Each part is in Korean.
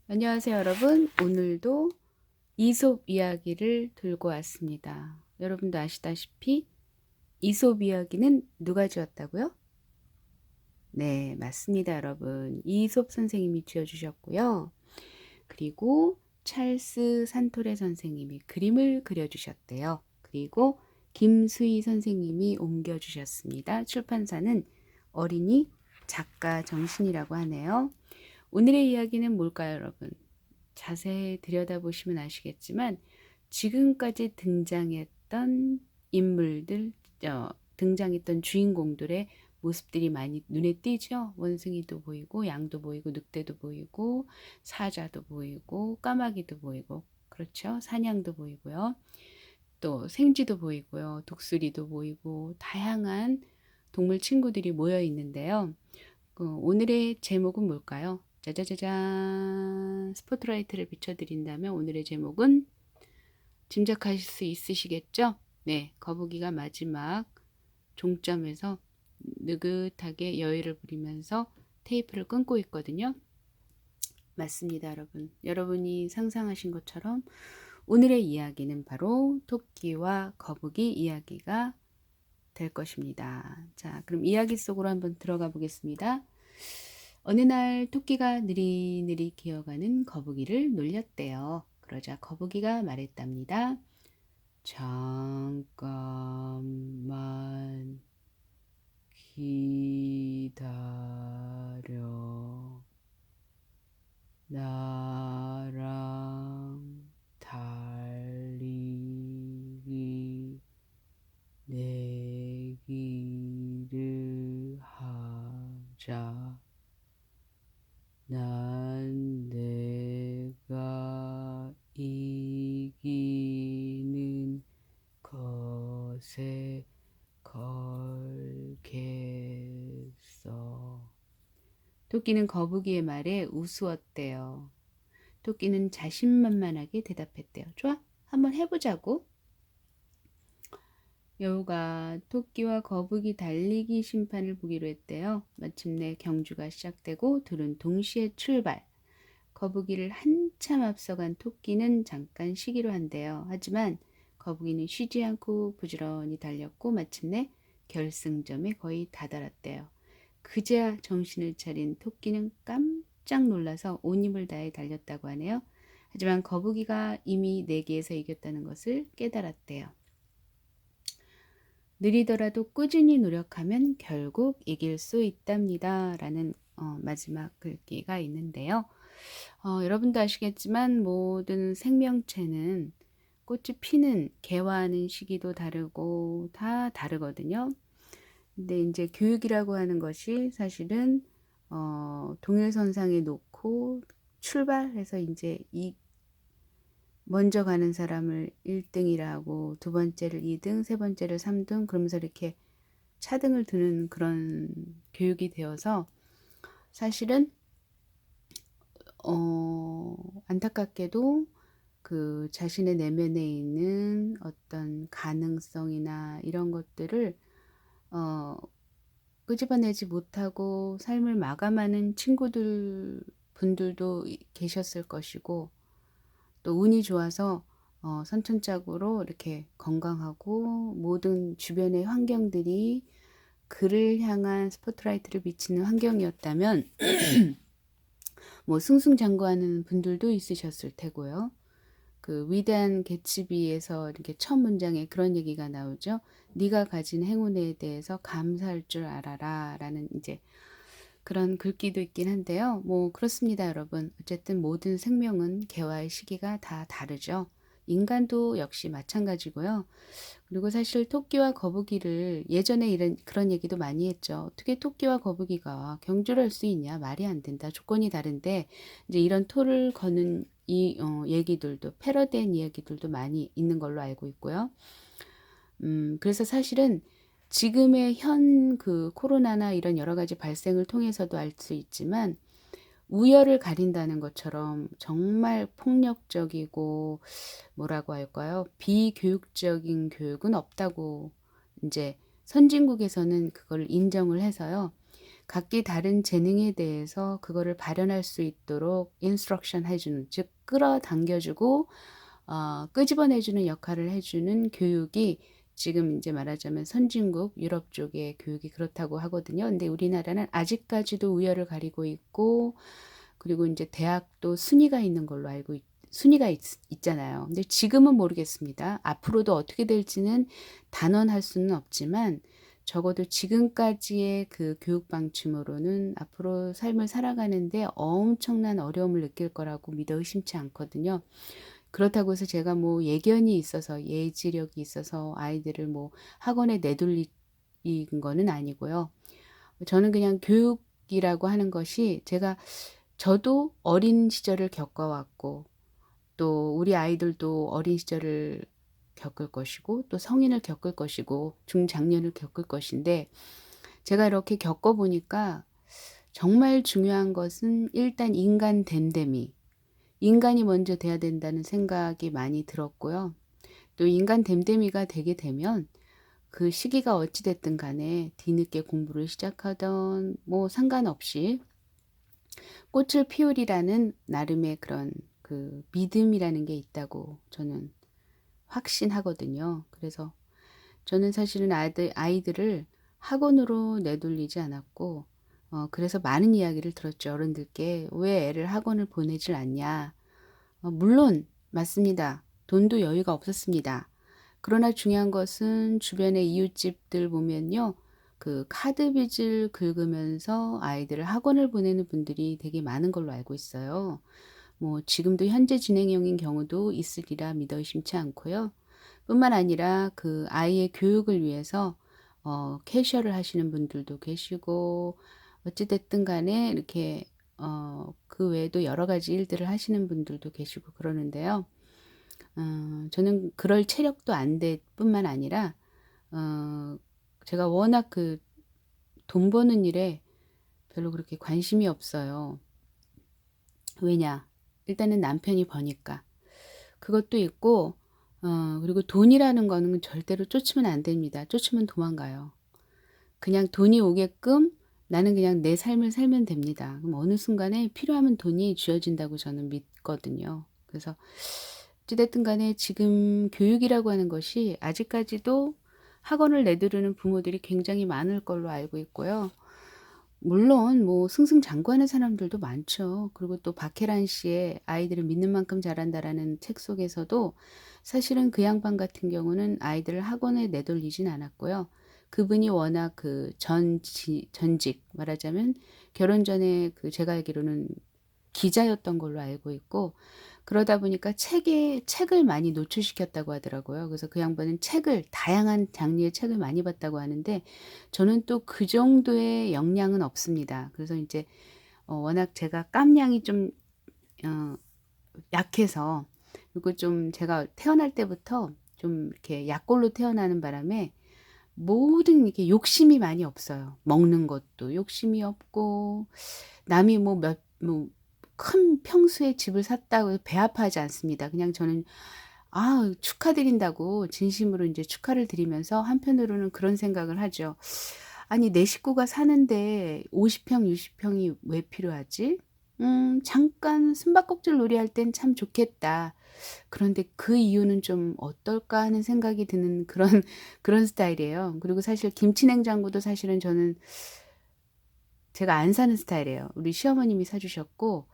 안녕하세요, 여러분. 오늘도 이솝 이야기를 들고 왔습니다. 여러분도 아시다시피 이솝 이야기는 누가 지었다고요? 네, 맞습니다, 여러분. 이솝 선생님이 지어주셨고요. 그리고 찰스 산토레 선생님이 그림을 그려주셨대요. 그리고 김수희 선생님이 옮겨주셨습니다. 출판사는 어린이 작가 정신이라고 하네요. 오늘의 이야기는 뭘까요, 여러분? 자세히 들여다보시면 아시겠지만 지금까지 등장했던 인물들, 등장했던 주인공들의 모습들이 많이 눈에 띄죠. 원숭이도 보이고 양도 보이고 늑대도 보이고 사자도 보이고 까마귀도 보이고 그렇죠. 사냥도 보이고요. 또 생쥐도 보이고요. 독수리도 보이고 다양한 동물 친구들이 모여 있는데요. 오늘의 제목은 뭘까요? 짜자자잔 스포트라이트를 비춰드린다면 오늘의 제목은 짐작하실 수 있으시겠죠? 네, 거북이가 마지막 종점에서 느긋하게 여유를 부리면서 테이프를 끊고 있거든요. 맞습니다, 여러분. 여러분이 상상하신 것처럼 오늘의 이야기는 바로 토끼와 거북이 이야기가 될 것입니다. 자, 그럼 이야기 속으로 한번 들어가 보겠습니다. 어느 날 토끼가 느릿느릿 기어가는 거북이를 놀렸대요. 그러자 거북이가 말했답니다. 잠깐만 기다려. 나랑 달리기 내기를 하자. 난 내가 이기는 것에 걸겠어. 토끼는 거북이의 말에 우스웠대요. 토끼는 자신만만하게 대답했대요. 좋아, 한번 해보자고. 여우가 토끼와 거북이 달리기 심판을 보기로 했대요. 마침내 경주가 시작되고 둘은 동시에 출발. 거북이를 한참 앞서간 토끼는 잠깐 쉬기로 한대요. 하지만 거북이는 쉬지 않고 부지런히 달렸고 마침내 결승점에 거의 다다랐대요. 그제야 정신을 차린 토끼는 깜짝 놀라서 온 힘을 다해 달렸다고 하네요. 하지만 거북이가 이미 내기에서 이겼다는 것을 깨달았대요. 느리더라도 꾸준히 노력하면 결국 이길 수 있답니다. 라는 마지막 글귀가 있는데요. 여러분도 아시겠지만 모든 생명체는 꽃이 피는 개화하는 시기도 다르고 다 다르거든요. 근데 이제 교육이라고 하는 것이 사실은 동일선상에 놓고 출발해서 이제 이 먼저 가는 사람을 1등이라고 두 번째를 2등, 세 번째를 3등 그러면서 이렇게 차등을 두는 그런 교육이 되어서 사실은 안타깝게도 그 자신의 내면에 있는 어떤 가능성이나 이런 것들을 끄집어내지 못하고 삶을 마감하는 분들도 계셨을 것이고 또 운이 좋아서 선천적으로 이렇게 건강하고 모든 주변의 환경들이 그를 향한 스포트라이트를 비치는 환경이었다면 뭐 승승장구하는 분들도 있으셨을 테고요. 그 위대한 개츠비에서 이렇게 첫 문장에 그런 얘기가 나오죠. 네가 가진 행운에 대해서 감사할 줄 알아라 라는 이제 그런 글귀도 있긴 한데요. 뭐 그렇습니다, 여러분. 어쨌든 모든 생명은 개화의 시기가 다 다르죠. 인간도 역시 마찬가지고요. 그리고 사실 토끼와 거북이를 예전에 그런 얘기도 많이 했죠. 어떻게 토끼와 거북이가 경주를 할 수 있냐? 말이 안 된다. 조건이 다른데 이제 이런 토를 거는 이 얘기들도 패러디한 이야기들도 많이 있는 걸로 알고 있고요. 그래서 사실은 지금의 현 그 코로나나 이런 여러 가지 발생을 통해서도 알 수 있지만 우열을 가린다는 것처럼 정말 폭력적이고 뭐라고 할까요? 비교육적인 교육은 없다고 이제 선진국에서는 그걸 인정을 해서요. 각기 다른 재능에 대해서 그거를 발현할 수 있도록 인스트럭션 해주는, 즉 끌어당겨주고 끄집어내주는 역할을 해주는 교육이 지금 이제 말하자면 선진국 유럽 쪽의 교육이 그렇다고 하거든요. 근데 우리나라는 아직까지도 우열을 가리고 있고, 그리고 이제 대학도 순위가 있는 걸로 알고 순위가 있잖아요. 근데 지금은 모르겠습니다. 앞으로도 어떻게 될지는 단언할 수는 없지만 적어도 지금까지의 그 교육 방침으로는 앞으로 삶을 살아가는데 엄청난 어려움을 느낄 거라고 믿어 의심치 않거든요. 그렇다고 해서 제가 뭐 예견이 있어서 예지력이 있어서 아이들을 뭐 학원에 내돌린 거는 아니고요. 저는 그냥 교육이라고 하는 것이 저도 어린 시절을 겪어왔고 또 우리 아이들도 어린 시절을 겪을 것이고 또 성인을 겪을 것이고 중장년을 겪을 것인데 제가 이렇게 겪어보니까 정말 중요한 것은 일단 인간 됨됨이, 인간이 먼저 돼야 된다는 생각이 많이 들었고요. 또 인간 됨됨이가 되게 되면 그 시기가 어찌됐든 간에 뒤늦게 공부를 시작하던 뭐 상관없이 꽃을 피우리라는 나름의 그런 그 믿음이라는 게 있다고 저는 확신하거든요. 그래서 저는 사실은 아이들을 학원으로 내돌리지 않았고, 그래서 많은 이야기를 들었죠. 어른들께 왜 애를 학원을 보내질 않냐. 물론 맞습니다. 돈도 여유가 없었습니다. 그러나 중요한 것은 주변의 이웃집들 보면요. 그 카드 빚을 긁으면서 아이들을 학원을 보내는 분들이 되게 많은 걸로 알고 있어요. 뭐 지금도 현재 진행형인 경우도 있으리라 믿어 의심치 않고요. 뿐만 아니라 그 아이의 교육을 위해서 캐셔를 하시는 분들도 계시고 어찌됐든 간에 이렇게 그 외에도 여러 가지 일들을 하시는 분들도 계시고 그러는데요. 저는 그럴 체력도 안 될 뿐만 아니라 제가 워낙 그 돈 버는 일에 별로 그렇게 관심이 없어요. 왜냐? 일단은 남편이 버니까. 그것도 있고 그리고 돈이라는 거는 절대로 쫓으면 안 됩니다. 쫓으면 도망가요. 그냥 돈이 오게끔 나는 그냥 내 삶을 살면 됩니다. 그럼 어느 순간에 필요하면 돈이 쥐어진다고 저는 믿거든요. 그래서 어찌됐든 간에 지금 교육이라고 하는 것이 아직까지도 학원을 내두르는 부모들이 굉장히 많을 걸로 알고 있고요. 물론 뭐 승승장구하는 사람들도 많죠. 그리고 또 박혜란 씨의 아이들을 믿는 만큼 자란다라는 책 속에서도 사실은 그 양반 같은 경우는 아이들을 학원에 내돌리진 않았고요. 그분이 워낙 그 전직 말하자면 결혼 전에 그 제가 알기로는 기자였던 걸로 알고 있고 그러다 보니까 책을 많이 노출시켰다고 하더라고요. 그래서 그 양반은 다양한 장르의 책을 많이 봤다고 하는데 저는 또 그 정도의 역량은 없습니다. 그래서 이제 워낙 제가 깜냥이 좀 어, 약해서 그리고 좀 제가 태어날 때부터 좀 이렇게 약골로 태어나는 바람에 모든 이렇게 욕심이 많이 없어요. 먹는 것도 욕심이 없고 남이 큰 평수의 집을 샀다고 해서 배 아파하지 않습니다. 그냥 저는 축하드린다고 진심으로 이제 축하를 드리면서 한편으로는 그런 생각을 하죠. 아니, 내 식구가 사는데 50평, 60평이 왜 필요하지? 잠깐 숨바꼭질 놀이 할 땐 참 좋겠다. 그런데 그 이유는 좀 어떨까 하는 생각이 드는 그런, 그런 스타일이에요. 그리고 사실 김치냉장고도 사실은 저는 제가 안 사는 스타일이에요. 우리 시어머님이 사주셨고,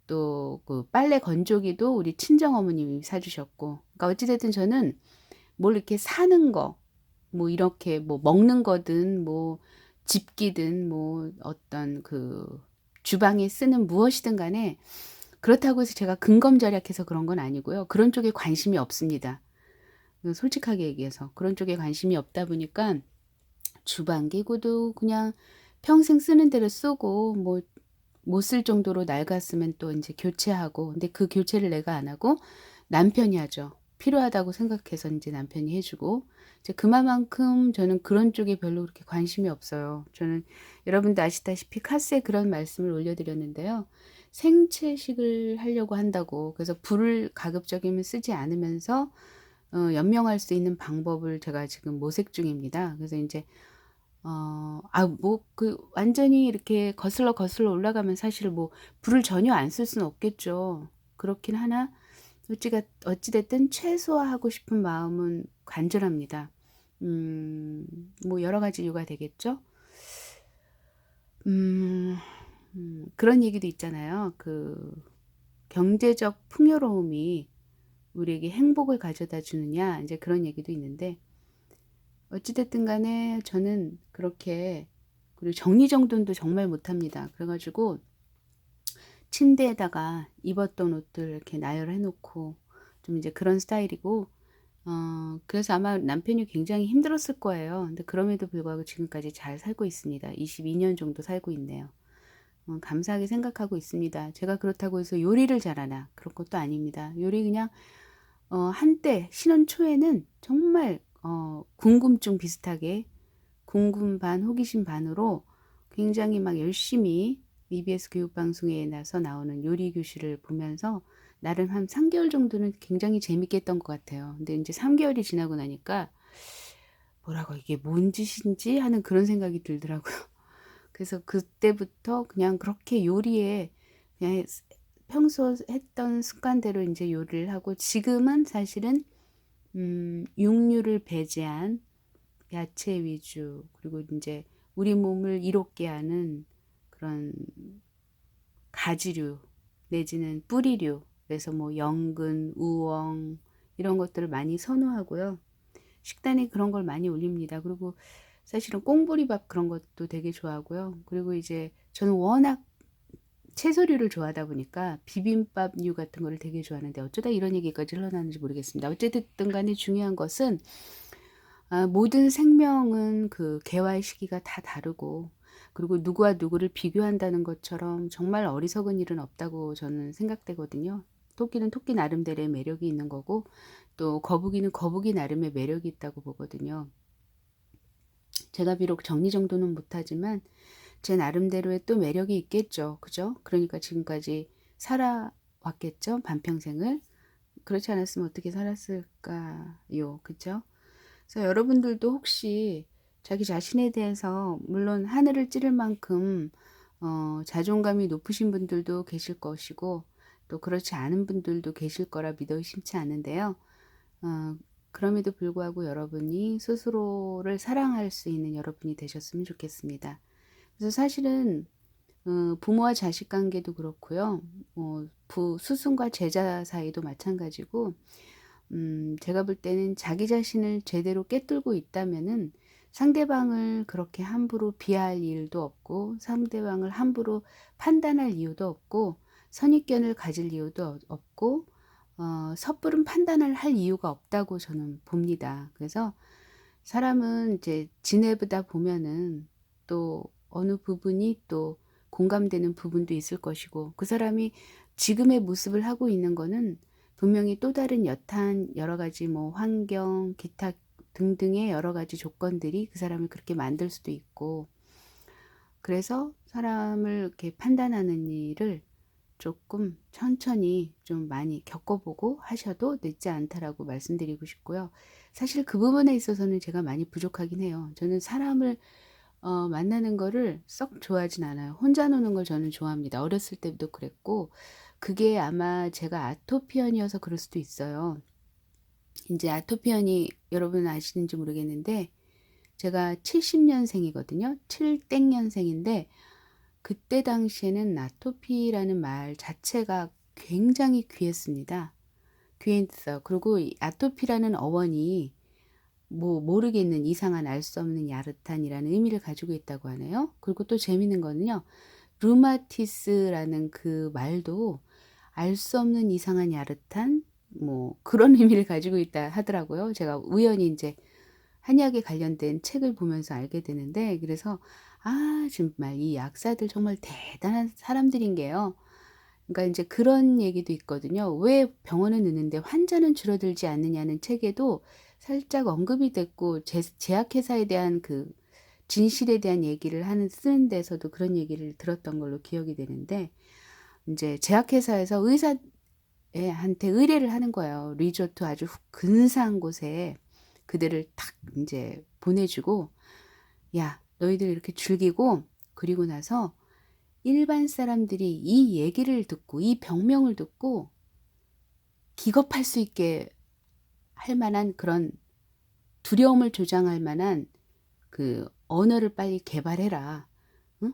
또 그 빨래 건조기도 우리 친정어머님이 사주셨고, 그러니까 어찌됐든 저는 뭘 이렇게 사는 거, 뭐 이렇게 뭐 먹는 거든, 뭐 집기든, 뭐 어떤 그 주방에 쓰는 무엇이든 간에 그렇다고 해서 제가 근검절약해서 그런 건 아니고요. 그런 쪽에 관심이 없습니다. 솔직하게 얘기해서 그런 쪽에 관심이 없다 보니까 주방 기구도 그냥 평생 쓰는 대로 쓰고 뭐 못 쓸 정도로 낡았으면 또 이제 교체하고 근데 그 교체를 내가 안 하고 남편이 하죠. 필요하다고 생각해서 이제 남편이 해주고 이제 그만큼 저는 그런 쪽에 별로 그렇게 관심이 없어요. 저는 여러분도 아시다시피 카스에 그런 말씀을 올려드렸는데요. 생채식을 하려고 한다고 그래서 불을 가급적이면 쓰지 않으면서 연명할 수 있는 방법을 제가 지금 모색 중입니다. 그래서 이제 뭐 완전히 이렇게 거슬러 올라가면 사실 뭐 불을 전혀 안 쓸 수는 없겠죠. 그렇긴 하나 어찌 됐든 최소화하고 싶은 마음은 간절합니다. 음 뭐 여러 가지 이유가 되겠죠. 음 그런 얘기도 있잖아요. 경제적 풍요로움이 우리에게 행복을 가져다 주느냐 이제 그런 얘기도 있는데 어찌 됐든 간에 저는 그렇게, 그리고 정리정돈도 정말 못합니다. 그래 가지고 침대에다가 입었던 옷들 이렇게 나열해 놓고 좀 이제 그런 스타일이고, 그래서 아마 남편이 굉장히 힘들었을 거예요. 근데 그럼에도 불구하고 지금까지 잘 살고 있습니다. 22년 정도 살고 있네요. 감사하게 생각하고 있습니다. 제가 그렇다고 해서 요리를 잘하나 그런 것도 아닙니다. 요리 그냥 한때 신혼 초에는 정말 궁금증 비슷하게 궁금 반 호기심 반으로 굉장히 막 열심히 EBS 교육방송에 나서 나오는 요리 교실을 보면서 나름 한 3개월 정도는 굉장히 재밌게 했던 것 같아요. 근데 이제 3개월이 지나고 나니까 뭐라고 이게 뭔 짓인지 하는 그런 생각이 들더라고요. 그래서 그때부터 그냥 그렇게 요리에 그냥 평소 했던 습관대로 이제 요리를 하고, 지금은 사실은 육류를 배제한 야채 위주, 그리고 이제 우리 몸을 이롭게 하는 그런 가지류 내지는 뿌리류, 그래서 뭐 연근, 우엉 이런 것들을 많이 선호하고요. 식단에 그런 걸 많이 올립니다. 그리고 사실은 꽁보리밥 그런 것도 되게 좋아하고요. 그리고 이제 저는 워낙 채소류를 좋아하다 보니까 비빔밥류 같은 거를 되게 좋아하는데 어쩌다 이런 얘기까지 흘러나는지 모르겠습니다. 어쨌든 간에 중요한 것은 모든 생명은 그 개화의 시기가 다 다르고, 그리고 누구와 누구를 비교한다는 것처럼 정말 어리석은 일은 없다고 저는 생각되거든요. 토끼는 토끼 나름대로의 매력이 있는 거고, 또 거북이는 거북이 나름의 매력이 있다고 보거든요. 제가 비록 정리정돈은 못하지만 제 나름대로의 또 매력이 있겠죠. 그죠? 그러니까 지금까지 살아왔겠죠. 반평생을. 그렇지 않았으면 어떻게 살았을까요? 그죠? 그래서 여러분들도 혹시 자기 자신에 대해서 물론 하늘을 찌를 만큼 자존감이 높으신 분들도 계실 것이고, 또 그렇지 않은 분들도 계실 거라 믿어 의심치 않은데요. 어, 그럼에도 불구하고 여러분이 스스로를 사랑할 수 있는 여러분이 되셨으면 좋겠습니다. 그래서 사실은 부모와 자식 관계도 그렇고요. 스승과 제자 사이도 마찬가지고, 제가 볼 때는 자기 자신을 제대로 꿰뚫고 있다면은 상대방을 그렇게 함부로 비하할 일도 없고, 상대방을 함부로 판단할 이유도 없고, 선입견을 가질 이유도 없고, 섣부른 판단을 할 이유가 없다고 저는 봅니다. 그래서 사람은 이제 지내보다 보면은 또 어느 부분이 또 공감되는 부분도 있을 것이고, 그 사람이 지금의 모습을 하고 있는 거는 분명히 또 다른 여탄 여러 가지 뭐 환경, 기타 등등의 여러 가지 조건들이 그 사람을 그렇게 만들 수도 있고, 그래서 사람을 이렇게 판단하는 일을 조금 천천히 좀 많이 겪어보고 하셔도 늦지 않다라고 말씀드리고 싶고요. 사실 그 부분에 있어서는 제가 많이 부족하긴 해요. 저는 사람을 만나는 거를 썩 좋아하진 않아요. 혼자 노는 걸 저는 좋아합니다. 어렸을 때부터 그랬고, 그게 아마 제가 아토피언이어서 그럴 수도 있어요. 이제 아토피언이 여러분 아시는지 모르겠는데, 제가 70년생이거든요. 7땡년생인데, 그때 당시에는 아토피라는 말 자체가 굉장히 귀했습니다. 귀했어요. 그리고 이 아토피라는 어원이 뭐 모르겠는 이상한 알 수 없는 야릇한이라는 의미를 가지고 있다고 하네요. 그리고 또 재밌는 거는요. 루마티스라는 그 말도 알 수 없는 이상한 야릇한 뭐 그런 의미를 가지고 있다 하더라고요. 제가 우연히 이제 한약에 관련된 책을 보면서 알게 되는데, 그래서 정말 이 약사들 정말 대단한 사람들인 게요. 그러니까 이제 그런 얘기도 있거든요. 왜 병원을 넣는데 환자는 줄어들지 않느냐는 책에도 살짝 언급이 됐고, 제약회사에 대한 그 진실에 대한 얘기를 쓰는 데서도 그런 얘기를 들었던 걸로 기억이 되는데, 이제 제약회사에서 의사한테 의뢰를 하는 거예요. 리조트 아주 근사한 곳에 그들을 탁 이제 보내주고, 야, 너희들 이렇게 즐기고 그리고 나서 일반 사람들이 이 얘기를 듣고 이 병명을 듣고 기겁할 수 있게 할 만한 그런 두려움을 조장할 만한 그 언어를 빨리 개발해라. 응?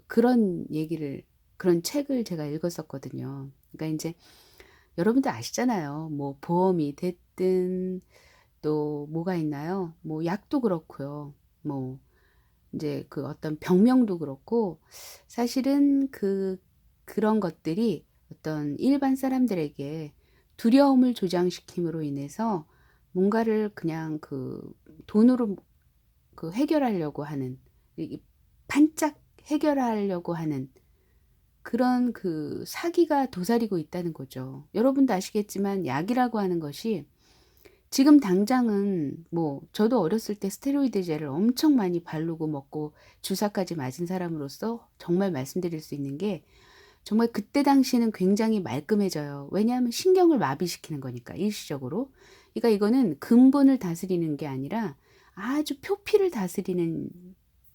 그런 얘기를 그런 책을 제가 읽었었거든요. 그러니까 이제 여러분들 아시잖아요. 뭐 보험이 됐든 또 뭐가 있나요? 뭐 약도 그렇고요. 뭐 이제 그 어떤 병명도 그렇고 사실은 그런 것들이 어떤 일반 사람들에게 두려움을 조장시킴으로 인해서 뭔가를 그냥 그 돈으로 그 해결하려고 하는 반짝 해결하려고 하는 그런 그 사기가 도사리고 있다는 거죠. 여러분도 아시겠지만 약이라고 하는 것이 지금 당장은 뭐 저도 어렸을 때 스테로이드제를 엄청 많이 바르고 먹고 주사까지 맞은 사람으로서 정말 말씀드릴 수 있는 게 정말 그때 당시에는 굉장히 말끔해져요. 왜냐하면 신경을 마비시키는 거니까 일시적으로. 그러니까 이거는 근본을 다스리는 게 아니라 아주 표피를 다스리는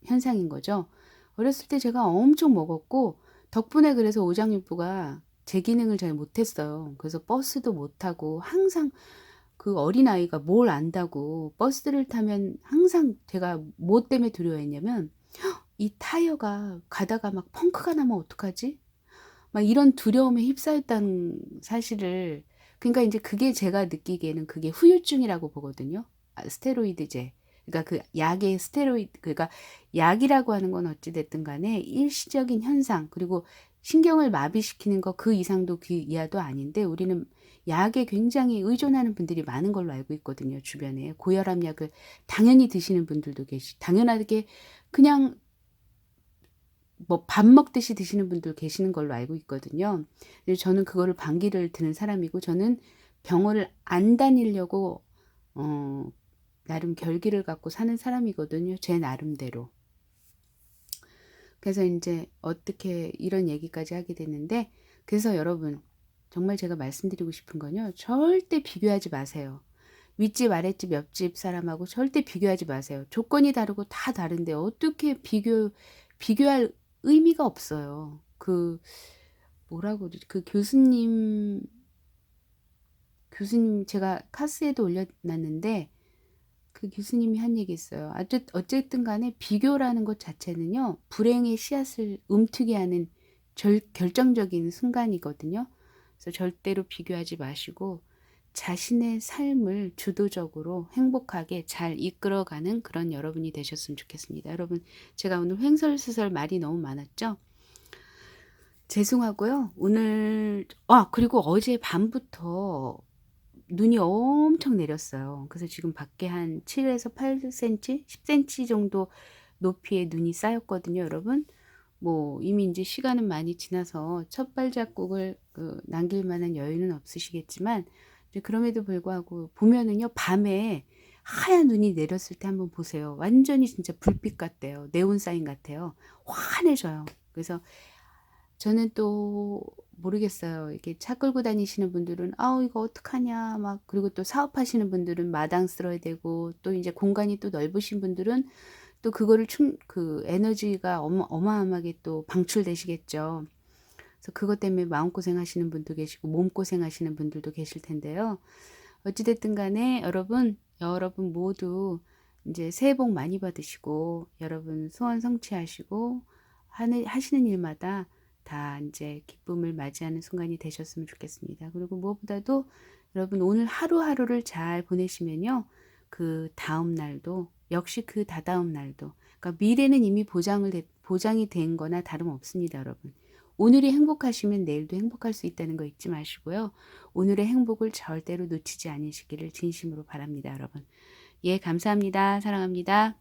현상인 거죠. 어렸을 때 제가 엄청 먹었고 덕분에 그래서 오장육부가 제 기능을 잘 못했어요. 그래서 버스도 못 타고 항상 그 어린아이가 뭘 안다고 버스를 타면 항상 제가 뭐 때문에 두려워했냐면 이 타이어가 가다가 막 펑크가 나면 어떡하지? 막 이런 두려움에 휩싸였다는 사실을 그러니까 이제 그게 제가 느끼기에는 그게 후유증이라고 보거든요. 스테로이드제. 그러니까 그 약의 스테로이드 그러니까 약이라고 하는 건 어찌 됐든 간에 일시적인 현상 그리고 신경을 마비시키는 거 그 이상도 그 이하도 아닌데 우리는 약에 굉장히 의존하는 분들이 많은 걸로 알고 있거든요. 주변에 고혈압 약을 당연히 드시는 분들도 당연하게 그냥 뭐 밥 먹듯이 드시는 분들 계시는 걸로 알고 있거든요. 근데 저는 그거를 반기를 드는 사람이고 저는 병원을 안 다니려고 어 나름 결기를 갖고 사는 사람이거든요. 제 나름대로. 그래서 인제 어떻게 이런 얘기까지 하게 됐는데 그래서 여러분 정말 제가 말씀드리고 싶은 건요. 절대 비교하지 마세요. 윗집 아랫집 옆집 사람하고 절대 비교하지 마세요. 조건이 다르고 다 다른데 어떻게 비교할 의미가 없어요. 그 뭐라고 그러지? 그 교수님 제가 카스에도 올려놨는데 그 교수님이 한 얘기 있어요. 어쨌든 간에 비교라는 것 자체는요. 불행의 씨앗을 움트게 하는 결정적인 순간이거든요. 그래서 절대로 비교하지 마시고 자신의 삶을 주도적으로 행복하게 잘 이끌어가는 그런 여러분이 되셨으면 좋겠습니다. 여러분, 제가 오늘 횡설수설 말이 너무 많았죠? 죄송하고요. 그리고 어제 밤부터 눈이 엄청 내렸어요. 그래서 지금 밖에 한 7에서 8cm, 10cm 정도 높이의 눈이 쌓였거든요, 여러분. 뭐 이미 이제 시간은 많이 지나서 첫 발자국을 남길 만한 여유는 없으시겠지만 이제 그럼에도 불구하고 보면은요, 밤에 하얀 눈이 내렸을 때 한번 보세요. 완전히 진짜 불빛 같대요. 네온사인 같아요. 환해져요. 그래서 저는 또 모르겠어요. 이렇게 차 끌고 다니시는 분들은 아우 이거 어떡하냐 막 그리고 또 사업하시는 분들은 마당 쓸어야 되고 또 이제 공간이 또 넓으신 분들은 또 그거를 그 에너지가 어마어마하게 또 방출되시겠죠. 그래서 그것 때문에 마음고생 하시는 분도 계시고 몸고생 하시는 분들도 계실 텐데요. 어찌됐든 간에 여러분 모두 이제 새해 복 많이 받으시고 여러분 소원 성취하시고 하시는 일마다 다 이제 기쁨을 맞이하는 순간이 되셨으면 좋겠습니다. 그리고 무엇보다도 여러분 오늘 하루하루를 잘 보내시면요. 그 다음 날도 역시 그 다다음 날도 그러니까 미래는 이미 보장이 된 거나 다름없습니다, 여러분. 오늘이 행복하시면 내일도 행복할 수 있다는 거 잊지 마시고요. 오늘의 행복을 절대로 놓치지 않으시기를 진심으로 바랍니다, 여러분. 예, 감사합니다. 사랑합니다.